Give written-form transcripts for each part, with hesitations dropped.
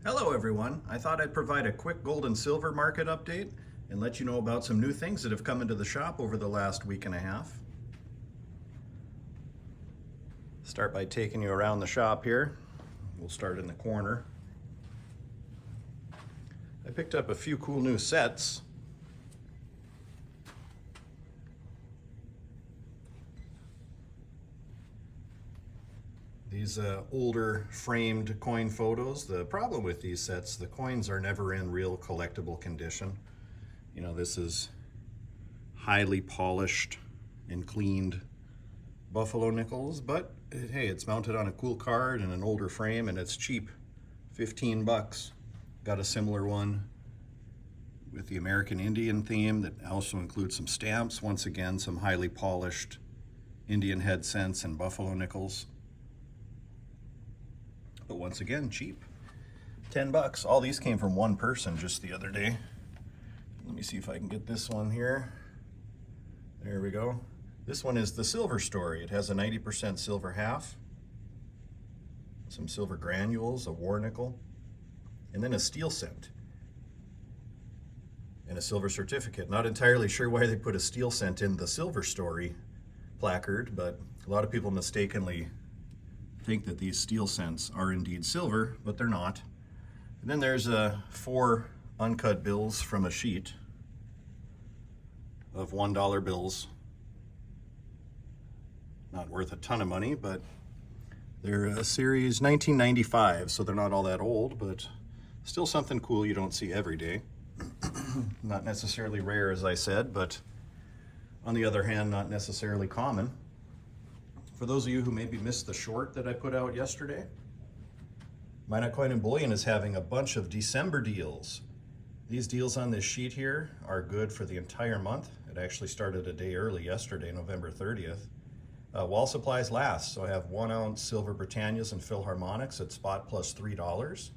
Hello everyone. I thought I'd provide a quick gold and silver market update and let you know about some new things that have come into the shop over the last week and a half. Start by taking you around the shop here. We'll start in the corner. I picked up a few cool new sets. These older framed coin photos. The problem with these sets, the coins are never in real collectible condition. You know, this is highly polished and cleaned buffalo nickels, but hey, it's mounted on a cool card and an older frame and it's cheap, 15 bucks. Got a similar one with the American Indian theme that also includes some stamps. Once again, some highly polished Indian head cents and buffalo nickels. But once again, cheap. 10 bucks. All these came from one person just the other day. Let me see if I can get this one here. There we go. This one is the silver story. It has a 90% silver half, some silver granules, a war nickel, and then a steel cent and a silver certificate. Not entirely sure why they put a steel cent in the silver story placard, but a lot of people mistakenly think that these steel cents are indeed silver, but they're not. And then there's 4 uncut bills from a sheet of $1 bills. Not worth a ton of money, but they're a series 1995, so they're not all that old, but still something cool you don't see every day. Not necessarily rare, as I said, but on the other hand, not necessarily common. For those of you who maybe missed the short that I put out yesterday, Minot Coin Bullion is having a bunch of December deals. These deals on this sheet here are good for the entire month. It actually started a day early yesterday, November 30th. While supplies last, so I have 1 ounce silver Britannias and Philharmonics at spot plus $3.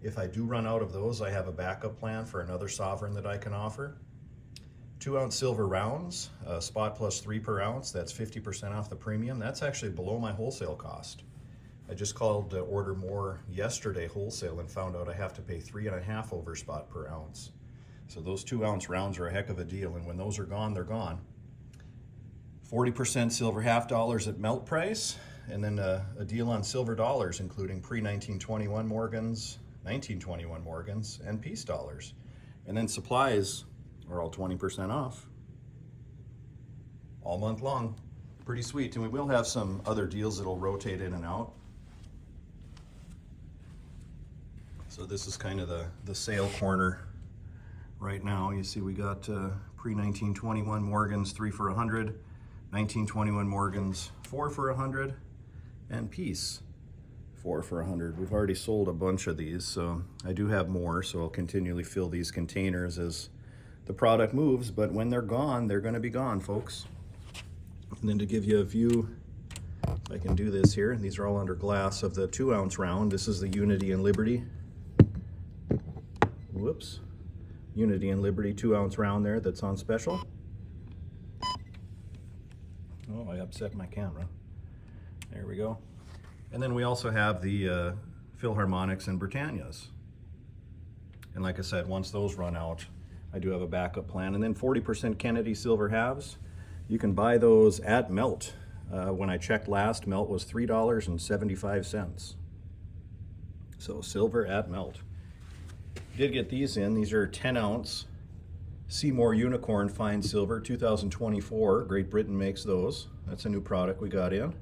If I do run out of those, I have a backup plan for another sovereign that I can offer. 2 ounce silver rounds, spot plus 3 per ounce. That's 50% off the premium. That's actually below my wholesale cost. I just called to order more yesterday wholesale and found out I have to pay 3.5 over spot per ounce. So those 2 ounce rounds are a heck of a deal, and when those are gone, they're gone. 40% silver half dollars at melt price, and then a deal on silver dollars, including pre-1921 Morgans, 1921 Morgans, and peace dollars. And then supplies are all 20% off all month long. Pretty sweet. And we will have some other deals that'll rotate in and out. So this is kind of the sale corner right now. You see we got pre-1921 Morgans 3 for 100, 1921 Morgans 4 for 100, and peace 4 for 100. We've already sold a bunch of these, so I do have more, so I'll continually fill these containers as the product moves, but when they're gone, they're gonna be gone, folks. And then to give you a view, if I can do this here, these are all under glass, of the 2 ounce round. This is the Unity and Liberty. Whoops. Unity and Liberty 2 ounce round there that's on special. Oh, I upset my camera. There we go. And then we also have the Philharmonics and Britannias. And like I said, once those run out, I do have a backup plan. And then 40% Kennedy silver halves. You can buy those at melt. When I checked last, melt was $3.75. So silver at melt. Did get these in. These are 10 ounce Seymour Unicorn Fine Silver 2024. Great Britain makes those. That's a new product we got in.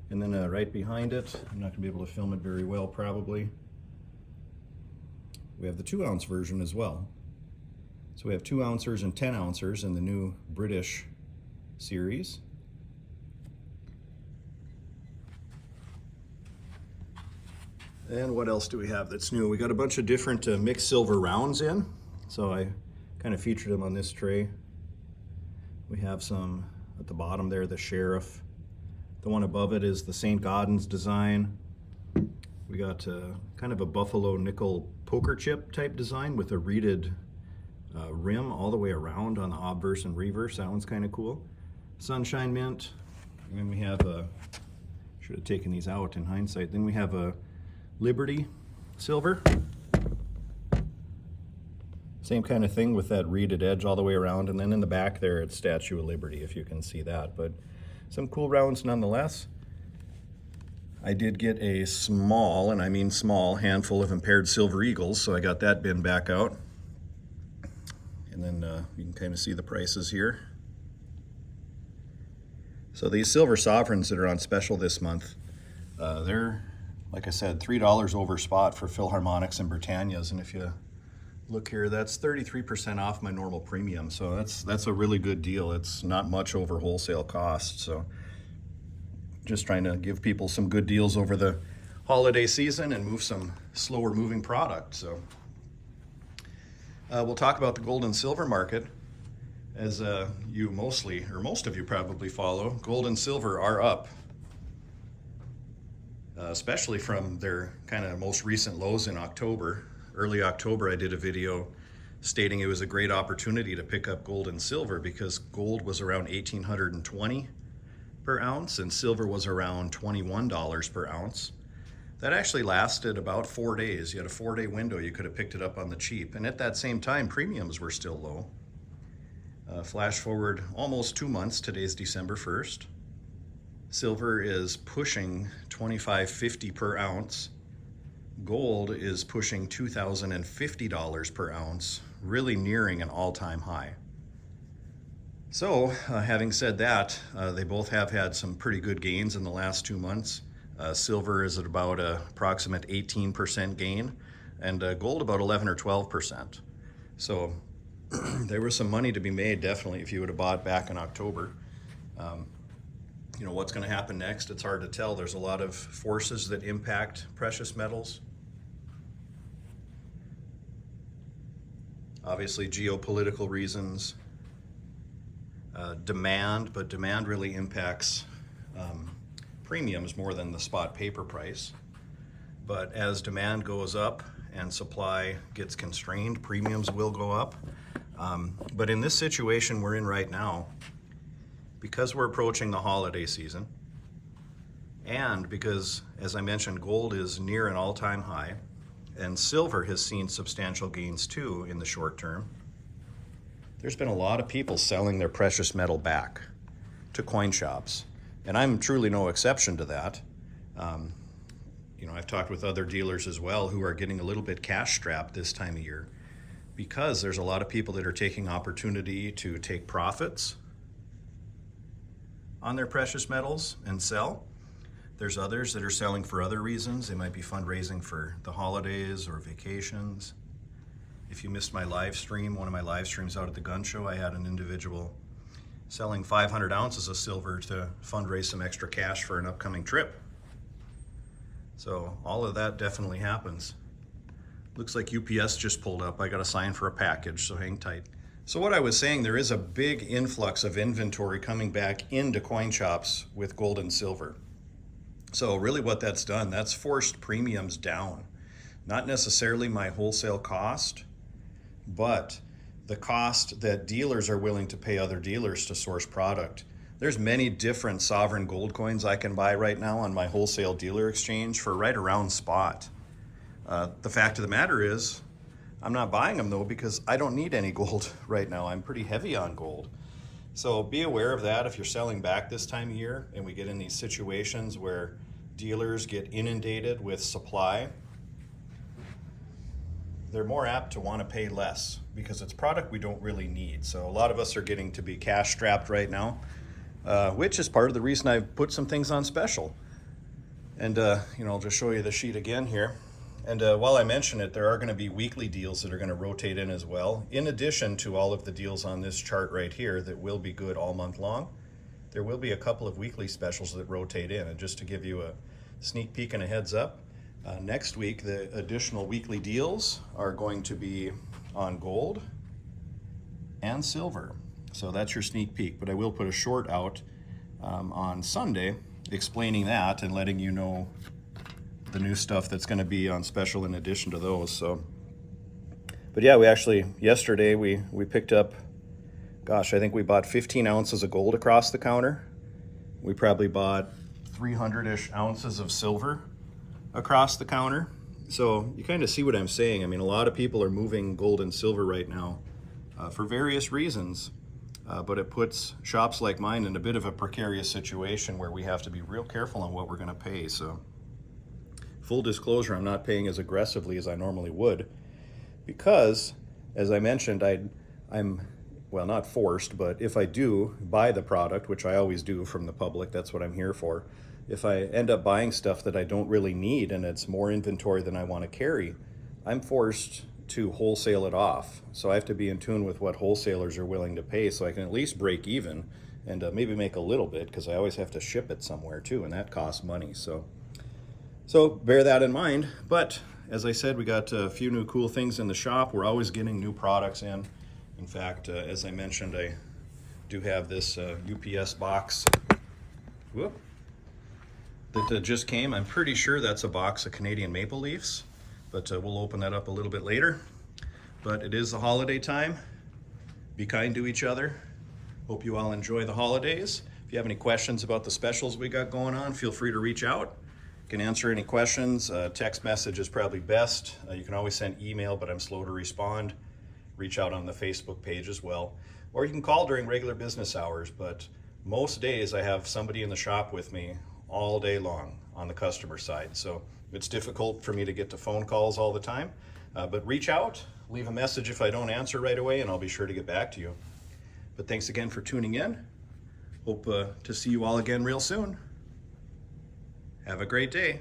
And then right behind it, I'm not gonna be able to film it very well probably, we have the 2 ounce version as well. So we have 2 ouncers and 10 ouncers in the new British series. And what else do we have that's new? We got a bunch of different mixed silver rounds in. So I kind of featured them on this tray. We have some at the bottom there, the Sheriff. The one above it is the St. Gaudens design. We got kind of a buffalo nickel poker chip type design with a reeded rim all the way around on the obverse and reverse. That one's kind of cool. Sunshine Mint. And then we have a, should have taken these out in hindsight. Then we have a Liberty silver. Same kind of thing with that reeded edge all the way around, and then in the back there it's Statue of Liberty, if you can see that. But some cool rounds nonetheless. I did get a small, and I mean small, handful of impaired silver eagles, so I got that bin back out. And then you can kind of see the prices here. So these silver sovereigns that are on special this month, they're, like I said, $3 over spot for Philharmonics and Britannias. And if you look here, that's 33% off my normal premium. So that's a really good deal. It's not much over wholesale cost. So just trying to give people some good deals over the holiday season and move some slower moving product. So we'll talk about the gold and silver market. As you mostly, or most of you probably follow, gold and silver are up, especially from their kind of most recent lows in October. Early October, I did a video stating it was a great opportunity to pick up gold and silver because gold was around $1,820 per ounce and silver was around $21 per ounce. That actually lasted about 4 days. You had a 4-day window. You could have picked it up on the cheap. And at that same time, premiums were still low. Flash forward almost 2 months, today's December 1st. Silver is pushing $25.50 per ounce. Gold is pushing $2,050 per ounce, really nearing an all-time high. So, having said that, they both have had some pretty good gains in the last 2 months. Silver is at about an approximate 18% gain, and gold about 11 or 12%. So, there was some money to be made, definitely, if you would have bought back in October. You know, what's going to happen next? It's hard to tell. There's a lot of forces that impact precious metals. Obviously, geopolitical reasons, demand, but demand really impacts premiums more than the spot paper price. But as demand goes up and supply gets constrained, premiums will go up. But in this situation we're in right now, because we're approaching the holiday season, and because, as I mentioned, gold is near an all-time high, and silver has seen substantial gains too in the short term, there's been a lot of people selling their precious metal back to coin shops. And I'm truly no exception to that. You know, I've talked with other dealers as well who are getting a little bit cash strapped this time of year, because there's a lot of people that are taking opportunity to take profits on their precious metals and sell. There's others that are selling for other reasons. They might be fundraising for the holidays or vacations. If you missed my live stream, one of my live streams out at the gun show, I had an individual selling 500 ounces of silver to fundraise some extra cash for an upcoming trip. So all of that definitely happens. Looks like UPS just pulled up. I got a sign for a package, so hang tight. So what I was saying, there is a big influx of inventory coming back into coin shops with gold and silver. So really what that's done, that's forced premiums down. Not necessarily my wholesale cost, but the cost that dealers are willing to pay other dealers to source product. There's many different sovereign gold coins I can buy right now on my wholesale dealer exchange for right around spot. The fact of the matter is, I'm not buying them though because I don't need any gold right now. I'm pretty heavy on gold. So be aware of that if you're selling back this time of year and we get in these situations where dealers get inundated with supply. They're more apt to want to pay less because it's product we don't really need. So a lot of us are getting to be cash strapped right now, which is part of the reason I've put some things on special. And you know, I'll just show you the sheet again here. And while I mention it, there are going to be weekly deals that are going to rotate in as well, in addition to all of the deals on this chart right here that will be good all month long. There will be a couple of weekly specials that rotate in. And just to give you a sneak peek and a heads up, next week the additional weekly deals are going to be on gold and silver. So that's your sneak peek, but I will put a short out on Sunday explaining that and letting you know the new stuff that's going to be on special in addition to those. So, but yeah, we actually, yesterday we picked up, gosh, I think we bought 15 ounces of gold across the counter. We probably bought 300-ish ounces of silver across the counter. So you kind of see what I'm saying. I mean, a lot of people are moving gold and silver right now for various reasons, but it puts shops like mine in a bit of a precarious situation where we have to be real careful on what we're going to pay. So full disclosure, I'm not paying as aggressively as I normally would because, as I mentioned, I'm, well, not forced, but if I do buy the product, which I always do from the public, that's what I'm here for. If I end up buying stuff that I don't really need and it's more inventory than I want to carry, I'm forced to wholesale it off. So I have to be in tune with what wholesalers are willing to pay so I can at least break even and maybe make a little bit, because I always have to ship it somewhere too, and that costs money. So bear that in mind. But as I said, we got a few new cool things in the shop. We're always getting new products in. In fact, as I mentioned, I do have this UPS box. Whoop. That just came. I'm pretty sure that's a box of Canadian maple leaves, but we'll open that up a little bit later. But it is the holiday time. Be kind to each other. Hope you all enjoy the holidays. If you have any questions about the specials we got going on, feel free to reach out. Can answer any questions. Text message is probably best. You can always send email, but I'm slow to respond. Reach out on the Facebook page as well. Or you can call during regular business hours, but most days I have somebody in the shop with me all day long on the customer side. So it's difficult for me to get to phone calls all the time, but reach out, leave a message if I don't answer right away, and I'll be sure to get back to you. But thanks again for tuning in. Hope to see you all again real soon. Have a great day.